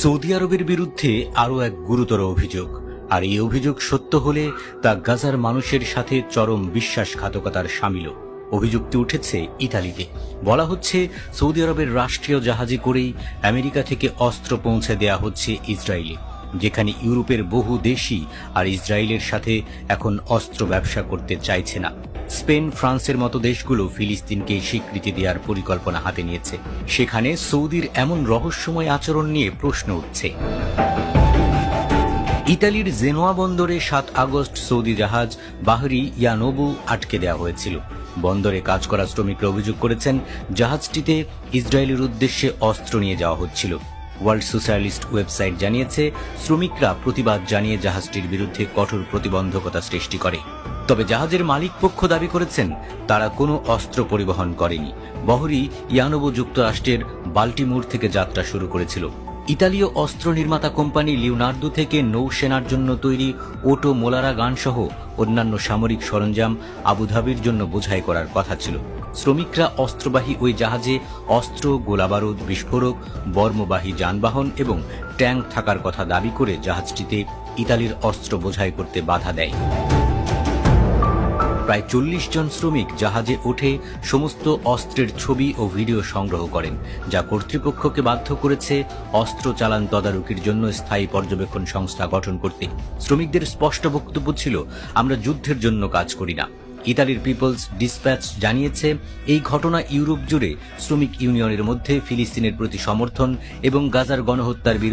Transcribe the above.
Saudi আরবের বিরুদ্ধে আরও এক গুরুতর অভিযোগ, আর এই অভিযোগ সত্য হলে তা গাজার মানুষের সাথে চরম বিশ্বাসঘাতকতার শামিল। অভিযোগটি উঠেছে ইতালিতে। বলা হচ্ছে সৌদি আরবের রাষ্ট্রীয় জাহাজে করেই আমেরিকা থেকে অস্ত্র পৌঁছে দেয়া হচ্ছে ইসরায়েলে, যেখানে ইউরোপের বহু দেশই আর ইসরায়েলের সাথে এখন অস্ত্র ব্যবসা করতে চাইছে না। স্পেন, ফ্রান্সের মতো দেশগুলো ফিলিস্তিনকে স্বীকৃতি দেওয়ার পরিকল্পনা হাতে নিয়েছে। সেখানে সৌদির এমন রহস্যময় আচরণ নিয়ে প্রশ্ন উঠছে। ইতালির জেনোয়া বন্দরে 7 আগস্ট সৌদি জাহাজ বাহরি ইয়ানোবু আটকে দেওয়া হয়েছিল। বন্দরে কাজ করা শ্রমিকরা অভিযোগ করেছেন জাহাজটিতে ইসরায়েলের উদ্দেশ্যে অস্ত্র নিয়ে যাওয়া হচ্ছিল। ওয়ার্ল্ড সোশ্যালিস্ট ওয়েবসাইট জানিয়েছে শ্রমিকরা প্রতিবাদ জানিয়ে জাহাজটির বিরুদ্ধে কঠোর প্রতিবন্ধকতা সৃষ্টি করে। তবে জাহাজের মালিক পক্ষ দাবি করেছেন তারা কোনো অস্ত্র পরিবহন করেনি। বহরি ইয়ানোবু যুক্তরাষ্ট্রের বাল্টিমোর থেকে যাত্রা শুরু করেছিল। ইতালীয় অস্ত্র নির্মাতা কোম্পানি লিওনার্দো থেকে নৌসেনার জন্য তৈরি ওটো মোলারা গান সহ অন্যান্য সামরিক সরঞ্জাম আবুধাবির জন্য বোঝাই করার কথা ছিল। শ্রমিকরা অস্ত্রবাহী ওই জাহাজে অস্ত্র, গোলাবারুদ, বিস্ফোরক, বর্মবাহী যানবাহন এবং ট্যাঙ্ক থাকার কথা দাবি করে জাহাজটিতে ইতালির অস্ত্র বোঝাই করতে বাধা দেয়। প্রায় 40 জন শ্রমিক জাহাজে উঠে সমস্ত অস্ত্রের ছবি ও ভিডিও সংগ্রহ করেন, যা কর্তৃপক্ষকে বাধ্য করেছে অস্ত্র চালান তদারকির জন্য স্থায়ী পর্যবেক্ষণ সংস্থা গঠন করতে। শ্রমিকদের স্পষ্ট বক্তব্য ছিল, আমরা যুদ্ধের জন্য কাজ করি না। ইতালির পিপলস ডিসপ্যাচ জানিয়েছে এই ঘটনা ইউরোপ জুড়ে শ্রমিক ইউনিয়নের মধ্যে ফিলিস্তিনের প্রতি সমর্থন এবং গাজার গণহত্যার বিরুদ্ধে